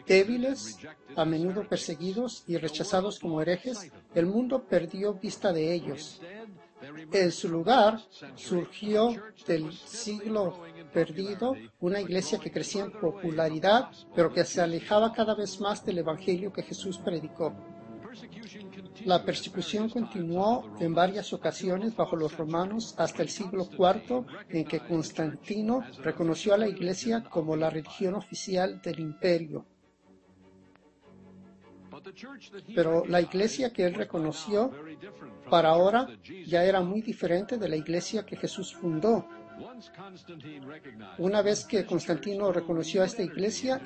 débiles, a menudo perseguidos y rechazados como herejes, el mundo perdió vista de ellos. En su lugar, surgió del siglo perdido una iglesia que crecía en popularidad, pero que se alejaba cada vez más del evangelio que Jesús predicó. La persecución continuó en varias ocasiones bajo los romanos hasta el siglo IV, en que Constantino reconoció a la iglesia como la religión oficial del imperio. Pero la iglesia que él reconoció para ahora ya era muy diferente de la iglesia que Jesús fundó. Una vez que Constantino reconoció a esta iglesia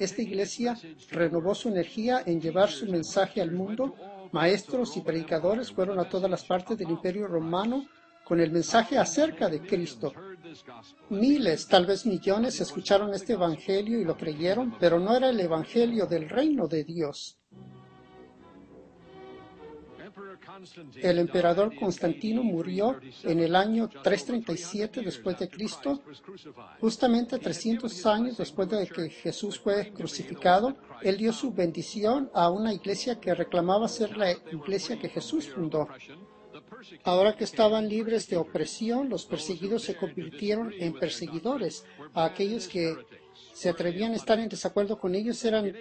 renovó su energía en llevar su mensaje al mundo. Maestros y predicadores fueron a todas las partes del Imperio Romano con el mensaje acerca de Cristo. Miles, tal vez millones, escucharon este evangelio y lo creyeron, pero no era el evangelio del reino de Dios. El emperador Constantino murió en el año 337 después de Cristo, justamente 300 años después de que Jesús fue crucificado. Él dio su bendición a una iglesia que reclamaba ser la iglesia que Jesús fundó. Ahora que estaban libres de opresión, los perseguidos se convirtieron en perseguidores. A aquellos que se atrevían a estar en desacuerdo con ellos eran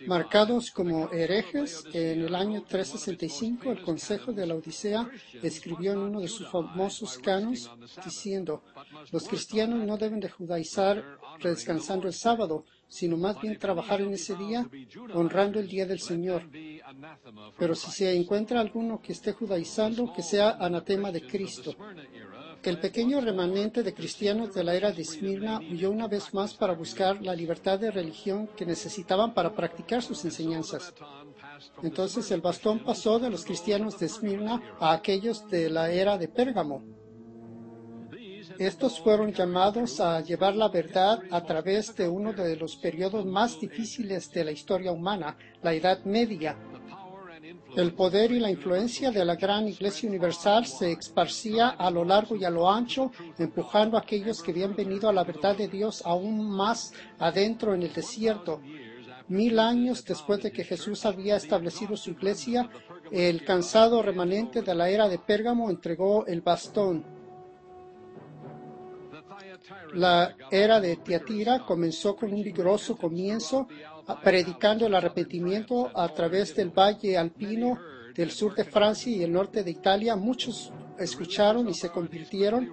marcados como herejes. En el año 365, el Consejo de la Odisea escribió en uno de sus famosos canos diciendo: los cristianos no deben de judaizar descansando el sábado, sino más bien trabajar en ese día, honrando el día del Señor. Pero si se encuentra alguno que esté judaizando, que sea anatema de Cristo. El pequeño remanente de cristianos de la era de Esmirna huyó una vez más para buscar la libertad de religión que necesitaban para practicar sus enseñanzas. Entonces el bastón pasó de los cristianos de Esmirna a aquellos de la era de Pérgamo. Estos fueron llamados a llevar la verdad a través de uno de los periodos más difíciles de la historia humana, la Edad Media. El poder y la influencia de la gran Iglesia Universal se esparcía a lo largo y a lo ancho, empujando a aquellos que habían venido a la verdad de Dios aún más adentro en el desierto. 1000 años después de que Jesús había establecido su iglesia, el cansado remanente de la era de Pérgamo entregó el bastón. La era de Tiatira comenzó con un vigoroso comienzo, predicando el arrepentimiento a través del valle alpino del sur de Francia y el norte de Italia. Muchos escucharon y se convirtieron.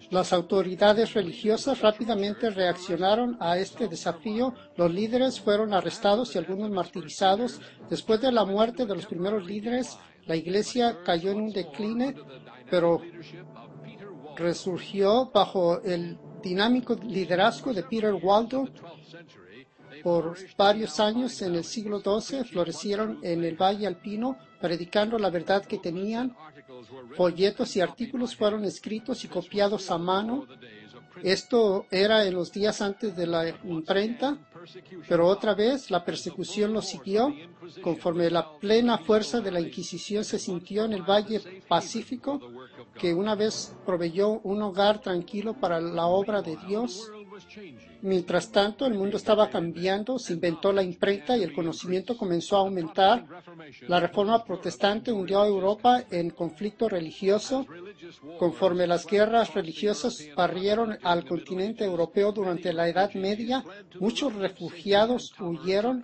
Las autoridades religiosas rápidamente reaccionaron a este desafío. Los líderes fueron arrestados y algunos martirizados. Después de la muerte de los primeros líderes, la iglesia cayó en un decline, pero resurgió bajo el dinámico liderazgo de Peter Waldo. Por varios años en el siglo XII florecieron en el Valle Alpino, predicando la verdad que tenían. Folletos y artículos fueron escritos y copiados a mano. Esto era en los días antes de la imprenta, pero otra vez la persecución los siguió. Conforme la plena fuerza de la Inquisición se sintió en el Valle Pacífico, que una vez proveyó un hogar tranquilo para la obra de Dios. Mientras tanto, el mundo estaba cambiando, se inventó la imprenta y el conocimiento comenzó a aumentar. La Reforma Protestante hundió a Europa en conflicto religioso. Conforme las guerras religiosas barrieron al continente europeo durante la Edad Media, muchos refugiados huyeron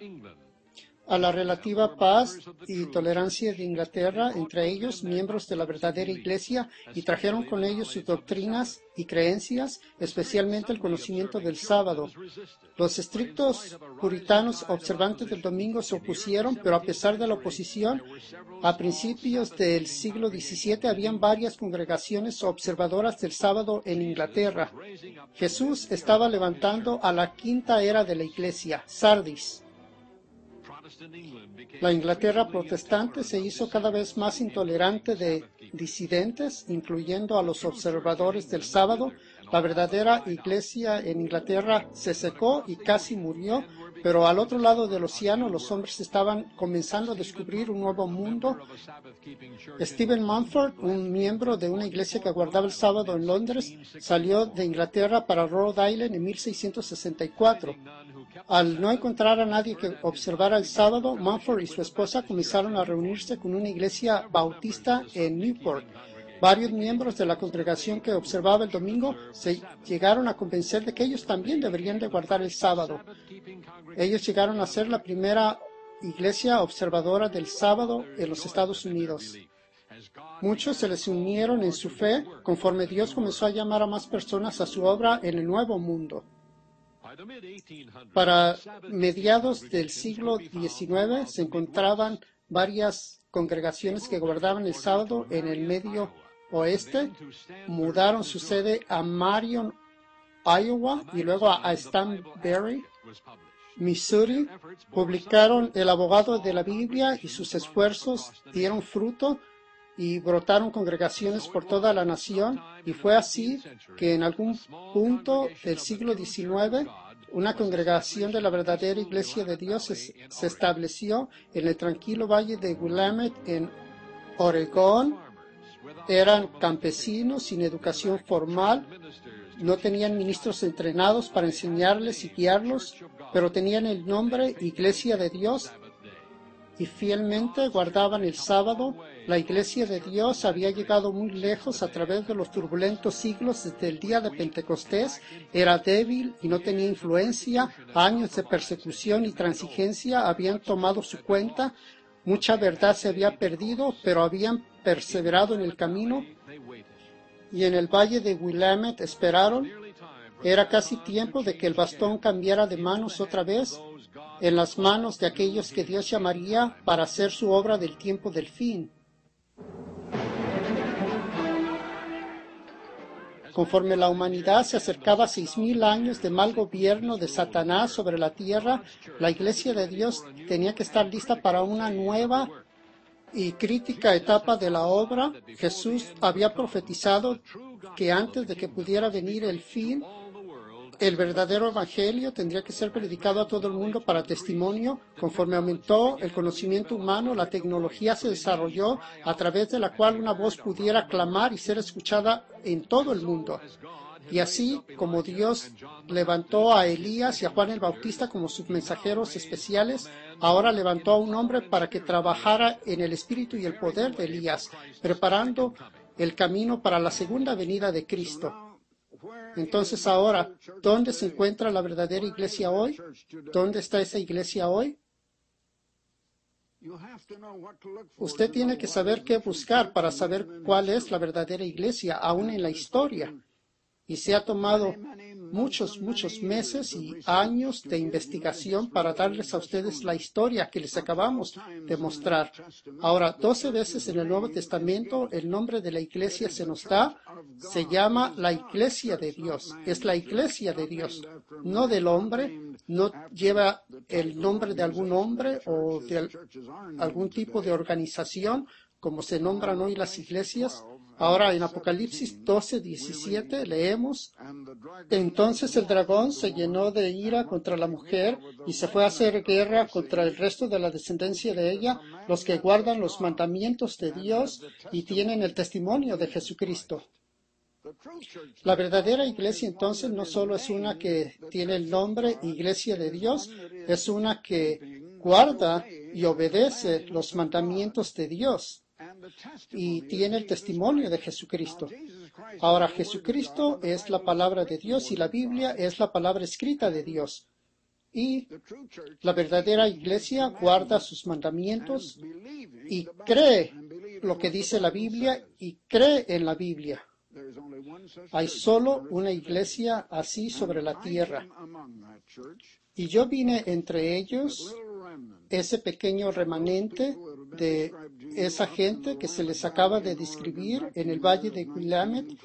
a la relativa paz y tolerancia de Inglaterra, entre ellos miembros de la verdadera Iglesia, y trajeron con ellos sus doctrinas y creencias, especialmente el conocimiento del sábado. Los estrictos puritanos observantes del domingo se opusieron, pero a pesar de la oposición, a principios del siglo XVII habían varias congregaciones observadoras del sábado en Inglaterra. Jesús estaba levantando a la quinta era de la Iglesia, Sardis. La Inglaterra protestante se hizo cada vez más intolerante de disidentes, incluyendo a los observadores del sábado. La verdadera iglesia en Inglaterra se secó y casi murió, pero al otro lado del océano los hombres estaban comenzando a descubrir un nuevo mundo. Stephen Mumford, un miembro de una iglesia que guardaba el sábado en Londres, salió de Inglaterra para Rhode Island en 1664. Al no encontrar a nadie que observara el sábado, Mumford y su esposa comenzaron a reunirse con una iglesia bautista en Newport. Varios miembros de la congregación que observaba el domingo se llegaron a convencer de que ellos también deberían de guardar el sábado. Ellos llegaron a ser la primera iglesia observadora del sábado en los Estados Unidos. Muchos se les unieron en su fe conforme Dios comenzó a llamar a más personas a su obra en el Nuevo Mundo. Para mediados del siglo XIX se encontraban varias congregaciones que guardaban el sábado en el Medio Oeste. Mudaron su sede a Marion, Iowa, y luego a Stanberry, Missouri. Publicaron El Abogado de la Biblia y sus esfuerzos dieron fruto y brotaron congregaciones por toda la nación, y fue así que en algún punto del siglo XIX una congregación de la verdadera Iglesia de Dios se estableció en el tranquilo valle de Willamette, en Oregón. Eran campesinos sin educación formal, no tenían ministros entrenados para enseñarles y guiarlos, pero tenían el nombre Iglesia de Dios y fielmente guardaban el sábado. La Iglesia de Dios había llegado muy lejos a través de los turbulentos siglos desde el día de Pentecostés. Era débil y no tenía influencia. Años de persecución y transigencia habían tomado su cuenta. Mucha verdad se había perdido, pero habían perseverado en el camino. Y en el valle de Willamette esperaron. Era casi tiempo de que el bastón cambiara de manos otra vez, en las manos de aquellos que Dios llamaría para hacer su obra del tiempo del fin. Conforme la humanidad se acercaba a 6,000 años de mal gobierno de Satanás sobre la tierra, la Iglesia de Dios tenía que estar lista para una nueva y crítica etapa de la obra. Jesús había profetizado que antes de que pudiera venir el fin, el verdadero evangelio tendría que ser predicado a todo el mundo para testimonio. Conforme aumentó el conocimiento humano, la tecnología se desarrolló a través de la cual una voz pudiera clamar y ser escuchada en todo el mundo. Y así como Dios levantó a Elías y a Juan el Bautista como sus mensajeros especiales, ahora levantó a un hombre para que trabajara en el espíritu y el poder de Elías, preparando el camino para la segunda venida de Cristo. Entonces ahora, ¿dónde se encuentra la verdadera iglesia hoy? ¿Dónde está esa iglesia hoy? Usted tiene que saber qué buscar para saber cuál es la verdadera iglesia, aún en la historia. Y se ha tomado muchos meses y años de investigación para darles a ustedes la historia que les acabamos de mostrar. Ahora, 12 veces en el Nuevo Testamento el nombre de la iglesia se nos da. Se llama la Iglesia de Dios. Es la Iglesia de Dios, no del hombre. No lleva el nombre de algún hombre o de algún tipo de organización, como se nombran hoy las iglesias. Ahora en Apocalipsis 12:17 leemos: entonces el dragón se llenó de ira contra la mujer y se fue a hacer guerra contra el resto de la descendencia de ella, los que guardan los mandamientos de Dios y tienen el testimonio de Jesucristo. La verdadera iglesia entonces no solo es una que tiene el nombre Iglesia de Dios, es una que guarda y obedece los mandamientos de Dios y tiene el testimonio de Jesucristo. Ahora, Jesucristo es la palabra de Dios y la Biblia es la palabra escrita de Dios. Y la verdadera iglesia guarda sus mandamientos y cree lo que dice la Biblia y cree en la Biblia. Hay solo una iglesia así sobre la tierra. Y yo vine entre ellos, ese pequeño remanente de esa gente que se les acaba de describir en el valle de Willamette,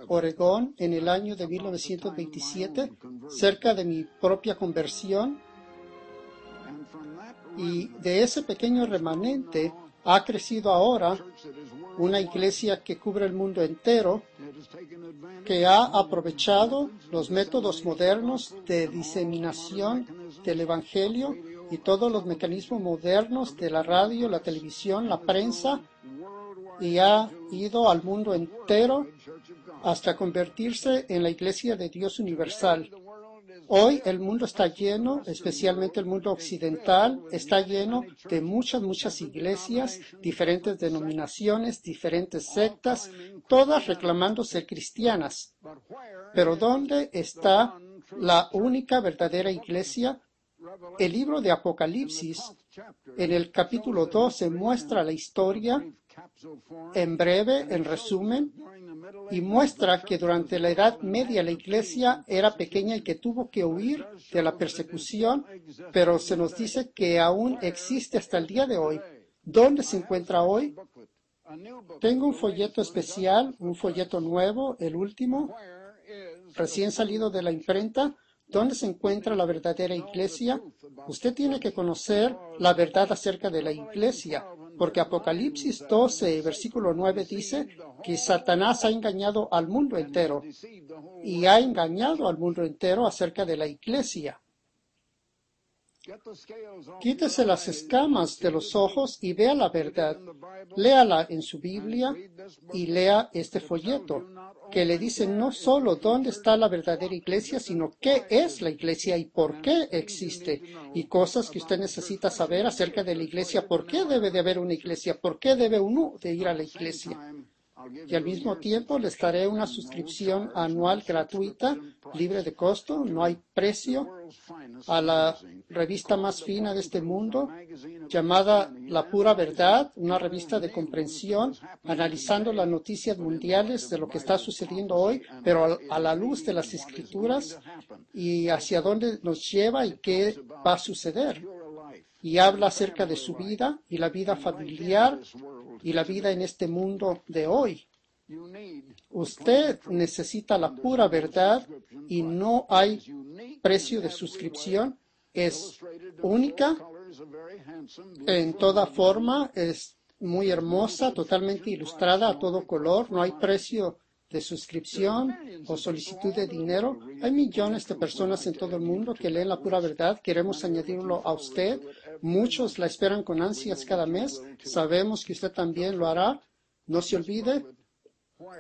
Oregón, en el año de 1927, cerca de mi propia conversión. Y de ese pequeño remanente ha crecido ahora una iglesia que cubre el mundo entero, que ha aprovechado los métodos modernos de diseminación del Evangelio y todos los mecanismos modernos de la radio, la televisión, la prensa, y ha ido al mundo entero hasta convertirse en la Iglesia de Dios universal. Hoy el mundo está lleno, especialmente el mundo occidental, está lleno de muchas iglesias, diferentes denominaciones, diferentes sectas, todas reclamando ser cristianas. Pero ¿dónde está la única verdadera iglesia? El libro de Apocalipsis, en el capítulo 12, muestra la historia en breve, en resumen, y muestra que durante la Edad Media la iglesia era pequeña y que tuvo que huir de la persecución, pero se nos dice que aún existe hasta el día de hoy. ¿Dónde se encuentra hoy? Tengo un folleto especial, un folleto nuevo, el último, recién salido de la imprenta. ¿Dónde se encuentra la verdadera iglesia? Usted tiene que conocer la verdad acerca de la iglesia, porque Apocalipsis 12, versículo 9 dice que Satanás ha engañado al mundo entero y ha engañado al mundo entero acerca de la iglesia. Quítese las escamas de los ojos y vea la verdad. Léala en su Biblia y lea este folleto, que le dice no solo dónde está la verdadera iglesia, sino qué es la iglesia y por qué existe, y cosas que usted necesita saber acerca de la iglesia, por qué debe de haber una iglesia, por qué debe uno de ir a la iglesia. Y al mismo tiempo les daré una suscripción anual gratuita, libre de costo, no hay precio, a la revista más fina de este mundo, llamada La Pura Verdad, una revista de comprensión, analizando las noticias mundiales de lo que está sucediendo hoy, pero a la luz de las Escrituras y hacia dónde nos lleva y qué va a suceder. Y habla acerca de su vida y la vida familiar y la vida en este mundo de hoy. Usted necesita la pura verdad y no hay precio de suscripción. Es única en toda forma, es muy hermosa, totalmente ilustrada a todo color, no hay precio de suscripción o solicitud de dinero. Hay millones de personas en todo el mundo que leen la pura verdad. Queremos añadirlo a usted. Muchos la esperan con ansias cada mes. Sabemos que usted también lo hará. No se olvide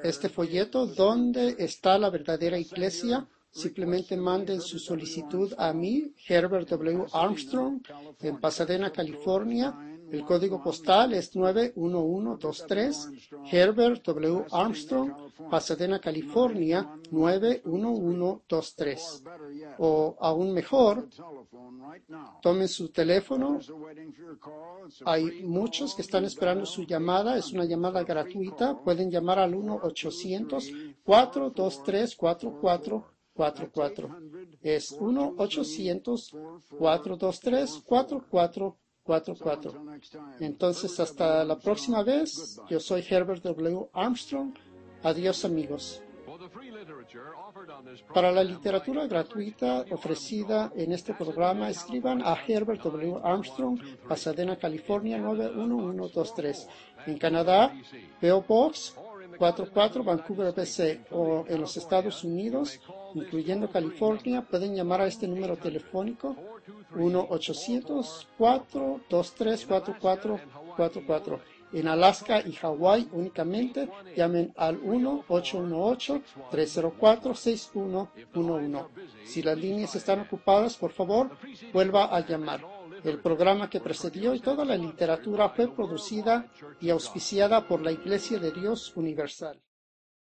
este folleto, ¿dónde está la verdadera iglesia? Simplemente manden su solicitud a mí, Herbert W. Armstrong, en Pasadena, California. El código postal es 91123, Herbert W. Armstrong, Pasadena, California, 91123. O aún mejor, tomen su teléfono. Hay muchos que están esperando su llamada. Es una llamada gratuita. Pueden llamar al 1-800-423-4444. Es 1-800-423-4444. Entonces, hasta la próxima vez. Yo soy Herbert W. Armstrong. Adiós, amigos. Para la literatura gratuita ofrecida en este programa, escriban a Herbert W. Armstrong, Pasadena, California, 91123. En Canadá, P.O. Box 44, Vancouver, BC, o en los Estados Unidos, incluyendo California, pueden llamar a este número telefónico 1-800-423-4444. En Alaska y Hawái únicamente, llamen al 1-818-304-6111. Si las líneas están ocupadas, por favor, vuelva a llamar. El programa que precedió y toda la literatura fue producida y auspiciada por la Iglesia de Dios Universal.